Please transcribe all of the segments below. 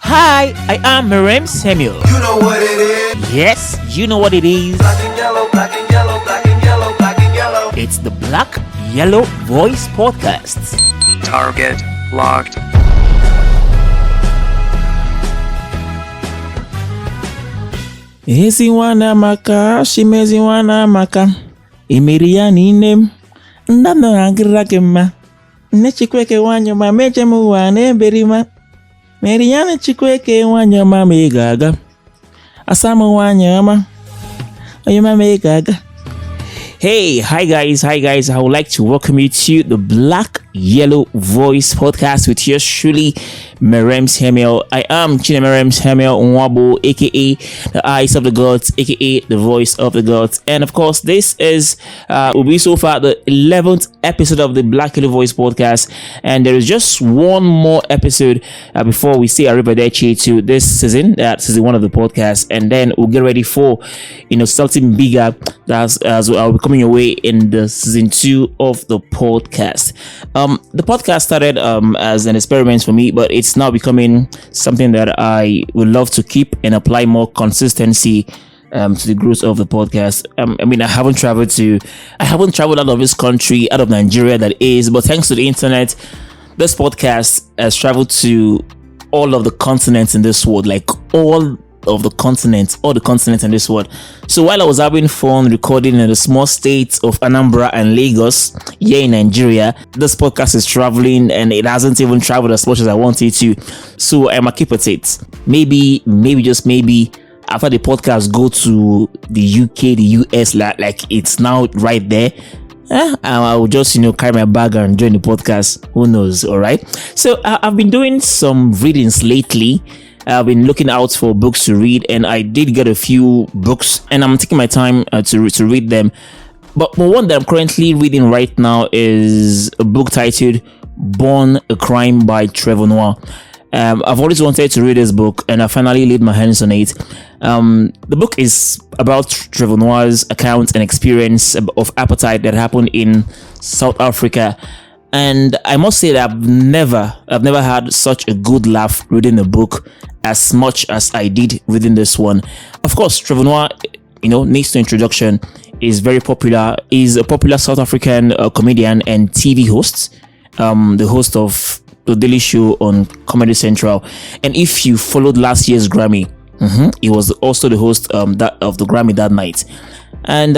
Hi, I am Miriam Samuel. You know what it is. Yes, you know what it is. Black and yellow, black and yellow, black and yellow, black and yellow. It's the Black Yellow Voice Podcast. Target locked. Eziwana maka, shimeziwana maka. Imiria ninem. Ndano agirake ma. Nechikweke wanyoma mechemu wane berima. Meriana chikweke wanyoma megaga. Asamu wanyoma. Oyoma megaga. Hey, hi guys. I would like to welcome you to the Black Yellow Voice Podcast with yours truly, Miriam Samuel. I am Miriam Samuel Nwabo, aka the Eyes of the Gods, aka the Voice of the Gods. And of course, this is will be so far the 11th episode of the Black Yellow Voice Podcast, and there is just one more episode before we say arrivederci to this season, season 1 of the podcast, and then we'll get ready for something bigger that's as I'll be coming your way in the season 2 of the podcast. The podcast started as an experiment for me, but it's now becoming something that I would love to keep and apply more consistency to the growth of the podcast. I haven't traveled out of this country, out of Nigeria, that is, but thanks to the internet, this podcast has traveled to all of the continents in this world, like all the continents in this world. So while I was having fun recording in the small states of Anambra and Lagos here in Nigeria, this podcast is traveling and it hasn't even traveled as much as I wanted to. So I'm a keep at it. Maybe just maybe after the podcast go to the UK, the US, like it's now right there. I will just carry my bag and join the podcast. Who knows? All right. So I've been doing some readings lately. I've been looking out for books to read, and I did get a few books, and I'm taking my time to read them. But one that I'm currently reading right now is a book titled Born a Crime by Trevor Noah. I've always wanted to read this book, and I finally laid my hands on it. The book is about Trevor Noah's account and experience of apartheid that happened in South Africa. And I must say that I've never had such a good laugh reading a book as much as I did reading this one. Of course, Trevor Noah, needs no introduction, is very popular. He's a popular South African comedian and TV host, the host of The Daily Show on Comedy Central. And if you followed last year's Grammy, he was also the host of the Grammy that night. And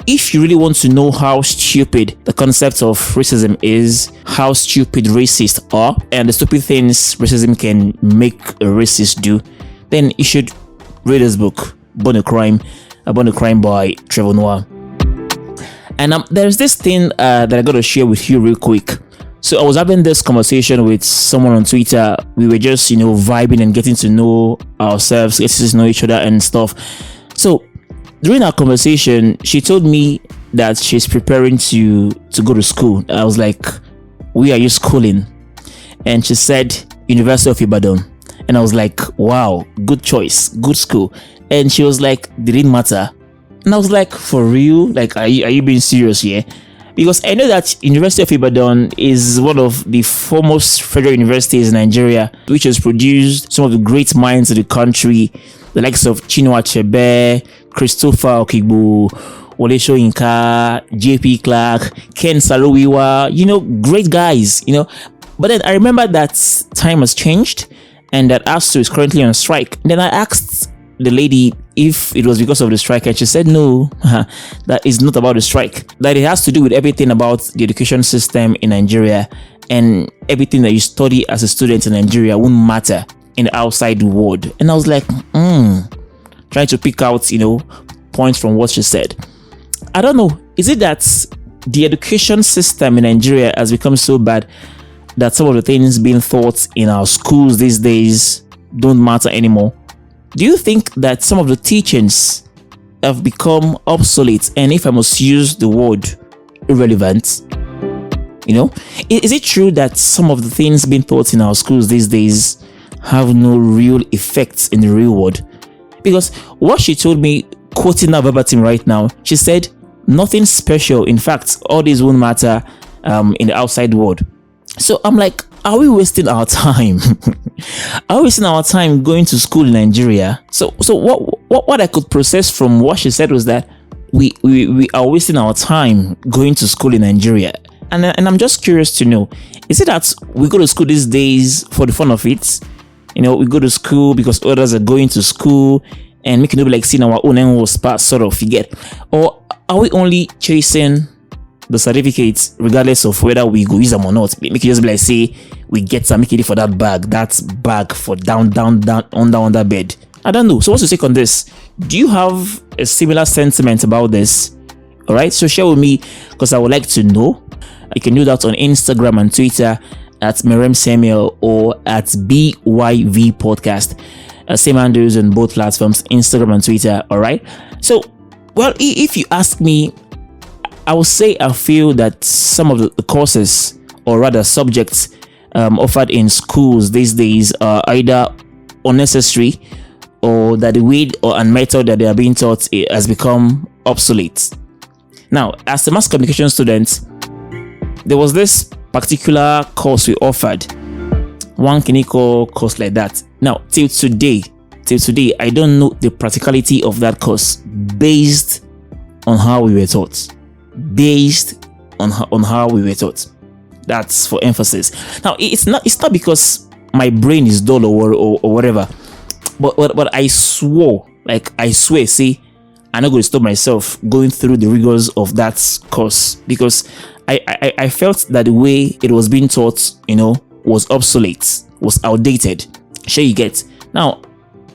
if you really want to know how stupid the concept of racism is, how stupid racists are, and the stupid things racism can make a racist do, then you should read this book, Born a Crime by Trevor Noah. And there's this thing that I got to share with you real quick. So I was having this conversation with someone on Twitter. We were just, vibing and getting to know ourselves, getting to know each other and stuff. So during our conversation, she told me that she's preparing to go to school. I was like, where are you schooling? And she said, University of Ibadan. And I was like, wow, good choice, good school. And she was like, did it matter? And I was like, for real? Like, are you being serious here? Because I know that University of Ibadan is one of the foremost federal universities in Nigeria, which has produced some of the great minds of the country, the likes of Chinua Achebe, Christopher Okigbo, Wole Soyinka, JP Clark, Ken Saro-Wiwa, great guys, But then I remember that time has changed and that ASU is currently on strike. Then I asked the lady if it was because of the strike, and she said no, that is not about the strike, that it has to do with everything about the education system in Nigeria, and everything that you study as a student in Nigeria won't matter in the outside world. And I was like, trying to pick out points from what she said. I don't know, is it that the education system in Nigeria has become so bad that some of the things being taught in our schools these days don't matter anymore? Do you think that some of the teachings have become obsolete, and if I must use the word, irrelevant? Is it true that some of the things being taught in our schools these days have no real effects in the real world? Because what she told me, quoting her verbatim right now, she said, nothing special. In fact, all these won't matter in the outside world. So I'm like, are we wasting our time? Are we wasting our time going to school in Nigeria? So what I could process from what she said was that we are wasting our time going to school in Nigeria. And I'm just curious to know, is it that we go to school these days for the fun of it? We go to school because others are going to school and making it like seeing our own annual spot, sort of, you get? Or are we only chasing the certificates regardless of whether we go use them or not? Make it just be like, say, we get some, make it for that bag for down, under bed. I don't know. So what's your take on this? Do you have a similar sentiment about this? All right, so share with me because I would like to know. You can do that on Instagram and Twitter at Merem Samuel or at BYV Podcast. Same handles on both platforms, Instagram and Twitter. All right. So, well, if you ask me, I will say I feel that some of the courses, or rather subjects, offered in schools these days are either unnecessary, or that the way and method that they are being taught has become obsolete. Now, as a mass communication student, there was this particular course we offered, one clinical course like that. Now, till today, I don't know the practicality of that course based on how we were taught. Based on how we were taught. That's for emphasis. Now, it's not because my brain is dull or whatever. But I swear, see, I'm not going to stop myself going through the rigors of that course because I felt that the way it was being taught, was obsolete, was outdated. Sure, you get. Now,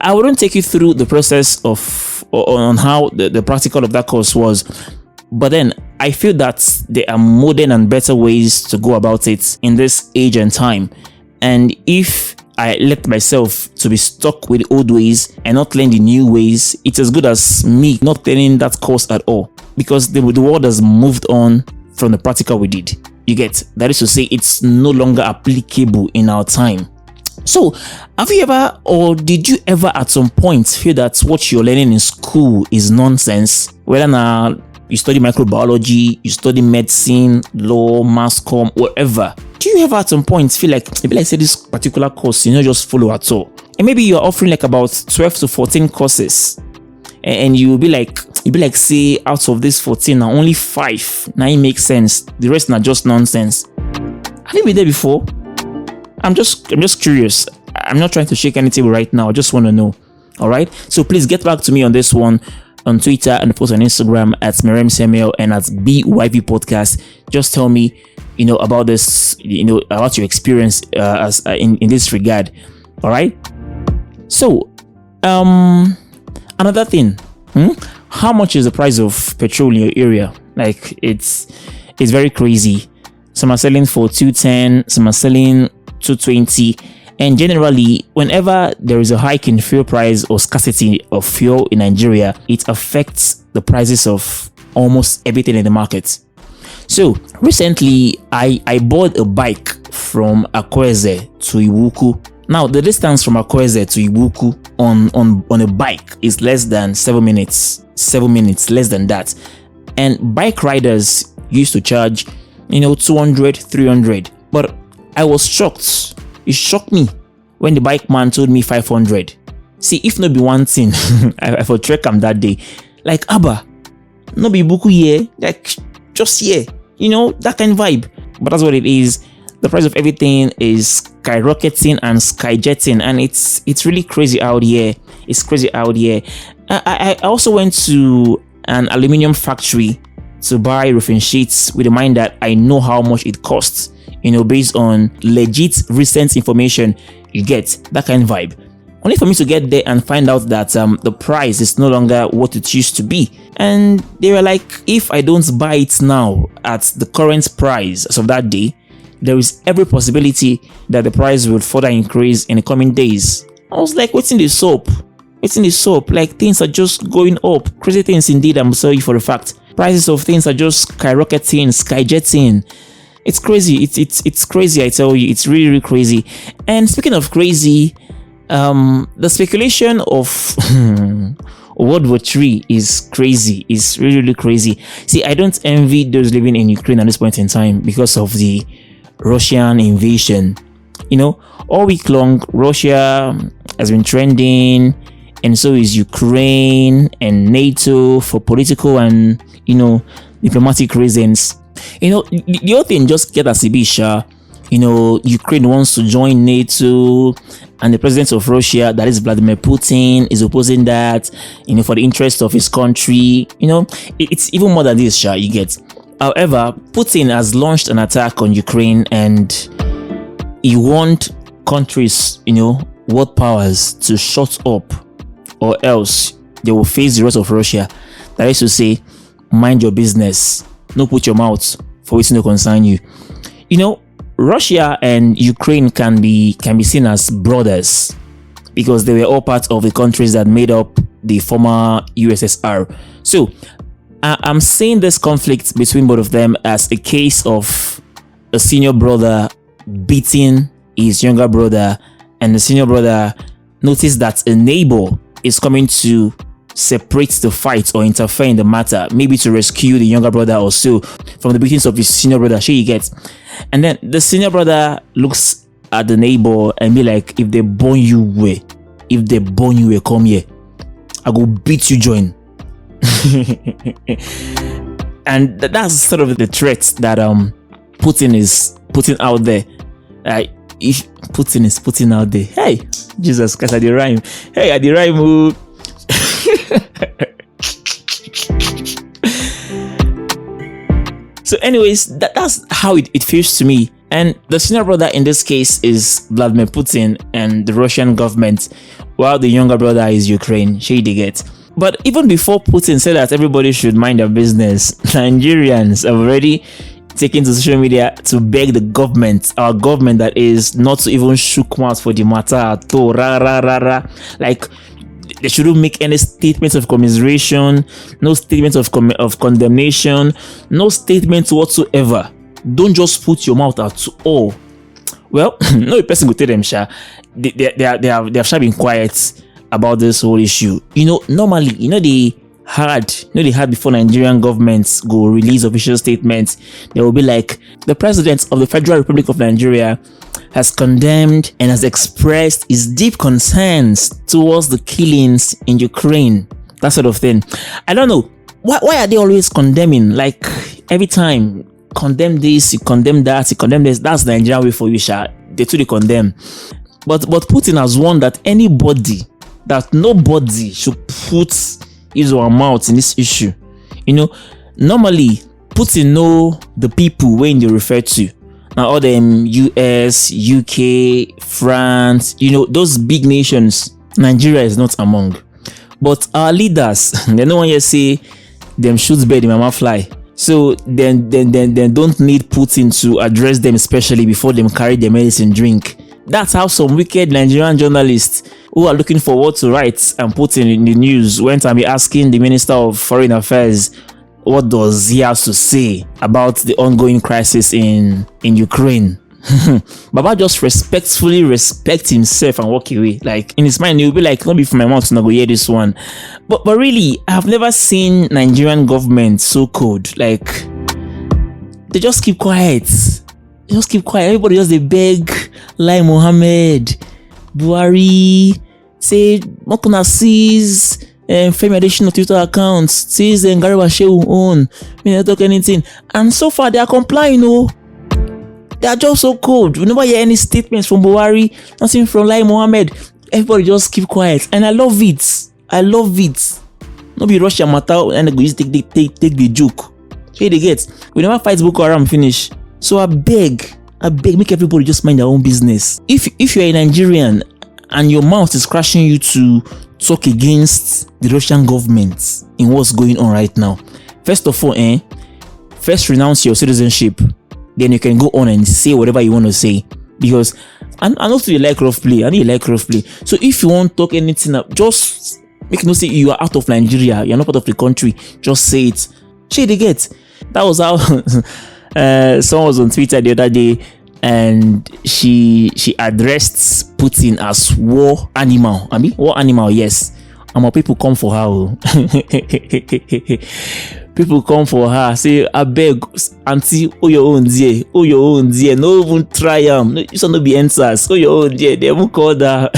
I wouldn't take you through the process on how the practical of that course was, but then I feel that there are modern and better ways to go about it in this age and time. And if I let myself to be stuck with the old ways and not learn the new ways, it's as good as me not learning that course at all, because the world has moved on from the practical we did. You get? That is to say, it's no longer applicable in our time. So, have you ever, or did you ever at some point feel that what you're learning in school is nonsense? Whether now you study microbiology, you study medicine, law, mass comm, whatever. Do you ever at some point feel like, say this particular course, just follow at all? And maybe you're offering like about 12 to 14 courses. And you'll be like, say, out of this 14, now only 5 now it makes sense. The rest are just nonsense. Have you been there before? I'm just curious. I'm not trying to shake anything right now. I just want to know. All right. So please get back to me on this one on Twitter and post on Instagram at Merem Samuel and at BYV Podcast. Just tell me, about this, about your experience as in this regard. All right. So, another thing. How much is the price of petrol in your area? Like it's very crazy. Some are selling for 210, some are selling 220, and generally whenever there is a hike in fuel price or scarcity of fuel in Nigeria, it affects the prices of almost everything in the market. So recently I bought a bike from Akweze to Iwuku. Now the distance from Akweze to Iwuku on a bike is less than 7 minutes. 7 minutes, less than that. And bike riders used to charge 200, 300. But I was shocked. It shocked me when the bike man told me 500. See, if not be one thing, I for trek am that day. Like, Abba, no be buku here, like just here. That kind of vibe. But that's what it is. The price of everything is skyrocketing and skyjetting, and it's really crazy out here. It's crazy out here. I also went to an aluminium factory to buy roofing sheets with the mind that I know how much it costs, based on legit recent information. You get that kind of vibe. Only for me to get there and find out that the price is no longer what it used to be. And they were like, if I don't buy it now at the current price as of that day, there is every possibility that the price will further increase in the coming days. I was like, what's in the soap? Like, things are just going up. Crazy things indeed, I'm sorry for the fact. Prices of things are just skyrocketing, skyjetting. It's crazy. It's crazy, I tell you. It's really, really crazy. And speaking of crazy, the speculation of World War III is crazy. It's really, really crazy. See, I don't envy those living in Ukraine at this point in time because of the Russian invasion All week long, Russia has been trending, and so is Ukraine and NATO for political and diplomatic reasons. The whole thing just get as a bisha. Ukraine wants to join NATO, and the president of Russia, that is Vladimir Putin, is opposing that, for the interest of his country. It's even more than this, you get. However, Putin has launched an attack on Ukraine, and he wants countries, world powers, to shut up, or else they will face the rest of Russia. That is to say, mind your business, no put your mouth for what's no concern you. Russia and Ukraine can be seen as brothers because they were all part of the countries that made up the former USSR. So I'm seeing this conflict between both of them as a case of a senior brother beating his younger brother, and the senior brother noticed that a neighbor is coming to separate the fight or interfere in the matter, maybe to rescue the younger brother or so from the beatings of his senior brother. She gets, and then the senior brother looks at the neighbor and be like, if they burn you away, come here, I go beat you join. And that's sort of the threat that Putin is putting out there. If Putin is putting out there, hey, Jesus Christ, I did rhyme. Hey, I did rhyme. So anyways, that's how it feels to me. And the senior brother in this case is Vladimir Putin and the Russian government, while the younger brother is Ukraine. Shady get. But even before Putin said that everybody should mind their business, Nigerians have already taken to social media to beg the government, our government that is, not to even shook mouth for the matter at all. Like, they shouldn't make any statements of commiseration, no statements of condemnation, no statements whatsoever. Don't just put your mouth out to all. Well, no person will tell them, they have been quiet about this whole issue. Normally, they had before Nigerian governments go release official statements, they will be like, the president of the Federal Republic of Nigeria has condemned and has expressed his deep concerns towards the killings in Ukraine, that sort of thing. I don't know, why are they always condemning? Like, every time, condemn this, you condemn that, you condemn this. That's the Nigerian way for you, they too, they condemn. But Putin has warned that nobody should put his or her mouth in this issue. Normally, Putin know the people when they refer to. Now, all them US, UK, France, those big nations, Nigeria is not among. But our leaders, they no one yet say them shoots bird in mama fly. So then don't need Putin to address them, especially before them carry their medicine drink. That's how some wicked Nigerian journalists who are looking for what to write and put in the news went and be asking the Minister of Foreign Affairs, what does he have to say about the ongoing crisis in Ukraine? Baba just respectfully respect himself and walk away. Like, in his mind, he'll be like, not be from my mouth to not go hear this one. But really, I've never seen Nigerian government so cold. Like, they just keep quiet. Everybody just they beg, Lai Mohammed, Buhari, say, not gonna seize Femi additional Twitter accounts, seize and Garba Shehu own. We don't talk anything. And so far, they are complying, They are just so cold. We never hear any statements from Buhari, nothing from Lai Mohammed. Everybody just keep quiet. And I love it. No be Russia matter and they go just take the joke. Hey, they get. We never fight Boko Haram finish. So I beg, make everybody just mind their own business. If you're a Nigerian and your mouth is crashing you to talk against the Russian government in what's going on right now, first of all, first renounce your citizenship. Then you can go on and say whatever you want to say. Because I know you like rough play. So if you want to talk anything up, just make no say you are out of Nigeria, you're not part of the country. Just say it. Shey they get. That was how someone was on Twitter the other day, and she addressed Putin as war animal. War animal, yes. And more people come for her. people come for her, say, I beg, auntie, oh your own dear, no even try no, you shall not be answers, oh your own dear. They even call that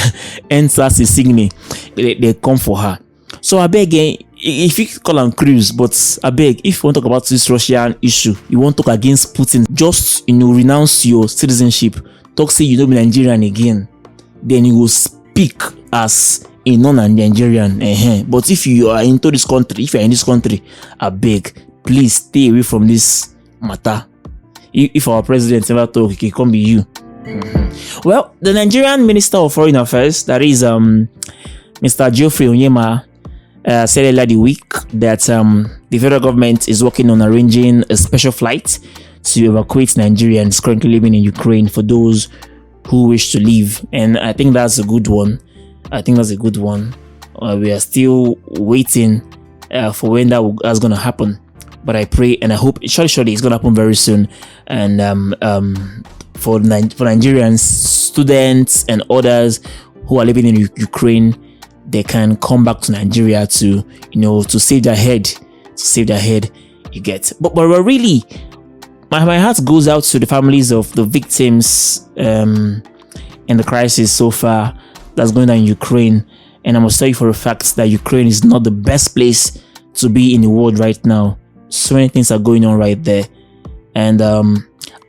answers insigne. They come for her. So I beg, if you call on cruise, but I beg, if you want to talk about this Russian issue, you want to talk against Putin, just renounce your citizenship. Talk say you don't be Nigerian again, then you will speak as a non-Nigerian. But if you are into this country, if you are in this country, I beg, please stay away from this matter. If our president ever talk, it can be you. Well, the Nigerian Minister of Foreign Affairs, that is Mr. Geoffrey Onyema, said earlier the week that the federal government is working on arranging a special flight to evacuate Nigerians currently living in Ukraine for those who wish to leave, and I think that's a good one. We are still waiting for when that's going to happen, but I pray and I hope surely it's going to happen very soon. And for Nigerians, students and others who are living in Ukraine, they can come back to Nigeria to save their head, you get. But really, my heart goes out to the families of the victims in the crisis so far that's going on in Ukraine. And I must tell you for a fact that Ukraine is not the best place to be in the world right now. So many things are going on right there. And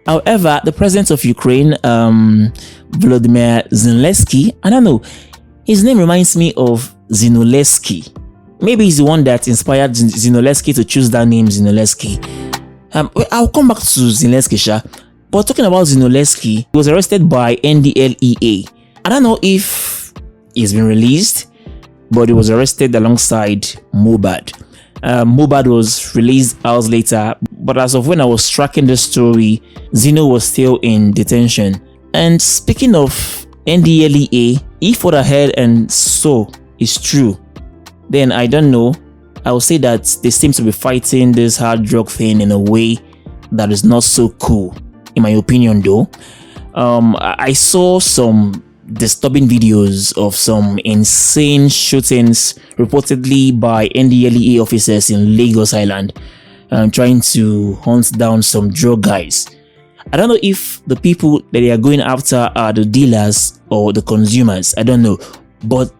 however, the president of Ukraine, Volodymyr Zelensky, I don't know, his name reminds me of Zinolevsky. Maybe he's the one that inspired Zinolevsky to choose that name, Zinolevsky. I'll come back to Zelensky, but talking about Zinolevsky, he was arrested by NDLEA. I don't know if he's been released, but he was arrested alongside Mobad. Mobad was released hours later, but as of when I was tracking the story, Zino was still in detention. And speaking of NDLEA, if what I heard and saw is true, then I don't know. I will say that they seem to be fighting this hard drug thing in a way that is not so cool, in my opinion though. I saw some disturbing videos of some insane shootings reportedly by NDLEA officers in Lagos Island, trying to hunt down some drug guys. I don't know if the people that they are going after are the dealers or the consumers, I don't know, but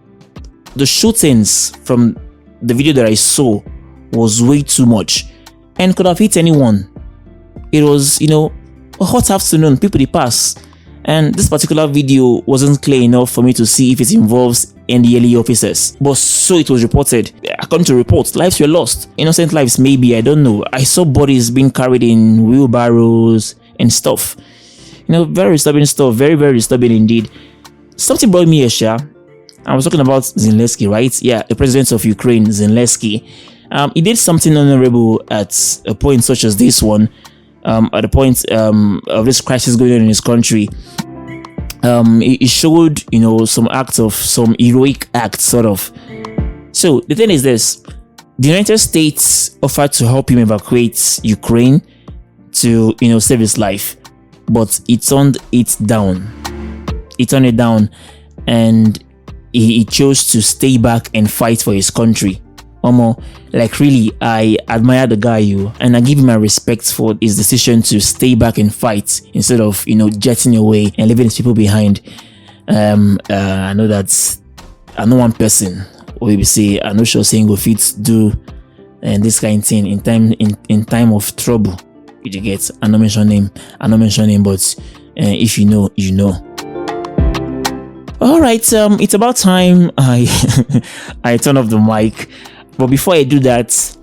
the shootings from the video that I saw was way too much and could have hit anyone. It was, a hot afternoon, people they pass, and this particular video wasn't clear enough for me to see if it involves NDLEA officers, but so it was reported. According to reports, lives were lost, innocent lives maybe, I don't know. I saw bodies being carried in wheelbarrows and stuff. Very disturbing stuff, very, very disturbing indeed. Something brought me here, I was talking about Zelensky, right? Yeah, the president of Ukraine, Zelensky. He did something honorable at a point such as this one, at the point of this crisis going on in his country. He showed, some acts of some heroic acts, sort of. So the thing is this: the United States offered to help him evacuate Ukraine to, save his life, but he turned it down. And he chose to stay back and fight for his country. Like really, I admire the guy, and I give him my respect for his decision to stay back and fight instead of, jetting away and leaving his people behind. I know that I know one person who will say, I know sure saying go fit do and this kind of thing in time of trouble. You get, I don't mention him, but if you know, you know. All right, it's about time I turn off the mic. But before I do that,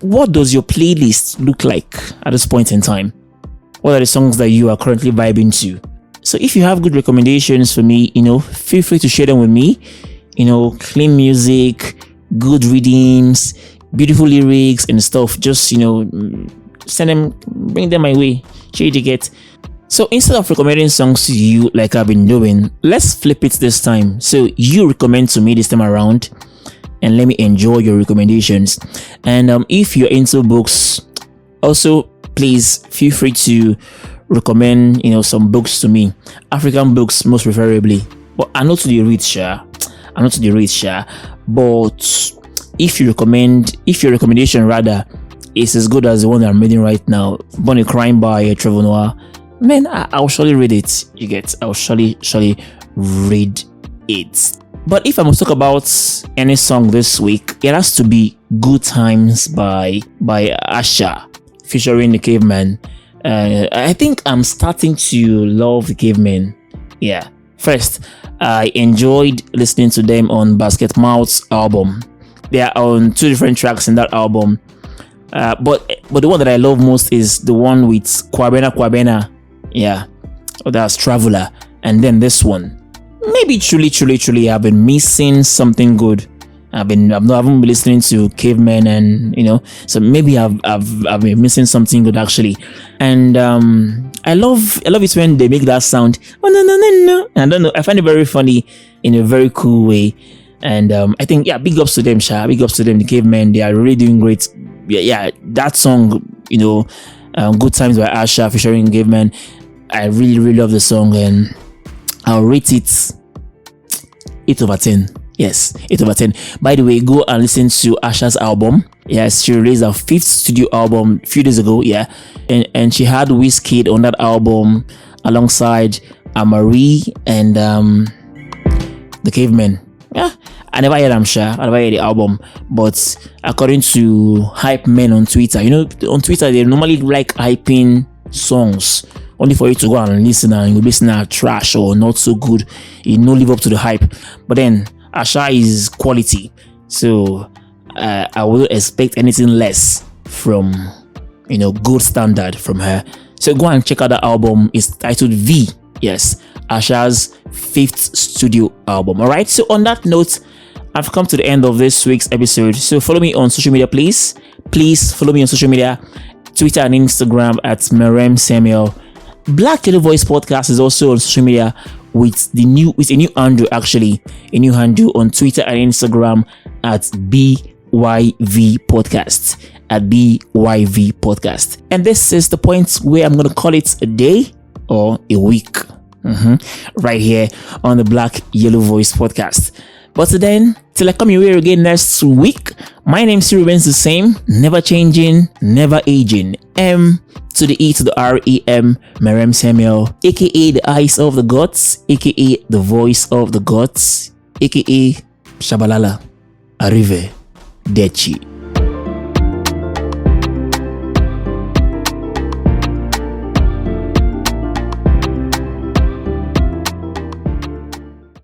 what does your playlist look like at this point in time? What are the songs that you are currently vibing to? So if you have good recommendations for me, feel free to share them with me. Clean music, good readings, beautiful lyrics and stuff. Just, send them, bring them my way. Share to get. So instead of recommending songs to you like I've been doing, let's flip it this time. So you recommend to me this time around, and let me enjoy your recommendations. And if you're into books, also please feel free to recommend some books to me, African books most preferably. But I'm not to the read, but if your recommendation rather it's as good as the one that I'm reading right now, Born a Crime by Trevor Noah. Man, I'll surely read it. You get? I'll surely read it. But if I must talk about any song this week, it has to be Good Times by Asha featuring the Caveman. I think I'm starting to love the Cavemen. Yeah. First, I enjoyed listening to them on Basket Mouth's album. They are on 2 different tracks in that album. But the one that I love most is the one with Kwabena. Yeah. That's Traveler. And then this one. Maybe truly I've been missing something good. I haven't been listening to Cavemen, and so maybe I've been missing something good actually. And I love it when they make that sound. Oh no. I don't know. I find it very funny in a very cool way. And I think big ups to them, Sha. Big ups to them, the Cavemen. They are really doing great. Yeah, that song, Good Times by Asha featuring Cavemen. I really love the song, and I'll rate it 8 over 10. Yes, 8 over 10. By the way, go and listen to Asha's album. Yes, she released her 5th studio album a few days ago. Yeah, and she had Wizkid on that album alongside Amari and the Cavemen. Yeah, I never heard I never heard the album, but according to hype men on Twitter, on Twitter they normally like hyping songs only for you to go and listen, and you listen to trash or not so good. You no live up to the hype. But then Asha is quality, so I wouldn't expect anything less from good standard from her. So go and check out the album. It's titled V. Yes, Asha's 5th studio album. All right. So on that note, I've come to the end of this week's episode. So follow me on social media, please. Please follow me on social media, Twitter and Instagram at Merem Samuel. Black Yellow Voice Podcast is also on social media with a new handle, actually, a new handle on Twitter and Instagram at BYV Podcast, And this is the point where I'm going to call it a day or a week, right here on the Black Yellow Voice Podcast. But then, till I come your way again next week, my name still remains the same, never changing, never aging. M to the E to the R-E-M, Merem Samuel, aka the eyes of the gods, aka the voice of the gods, aka Shabalala, Arrive, Dechi.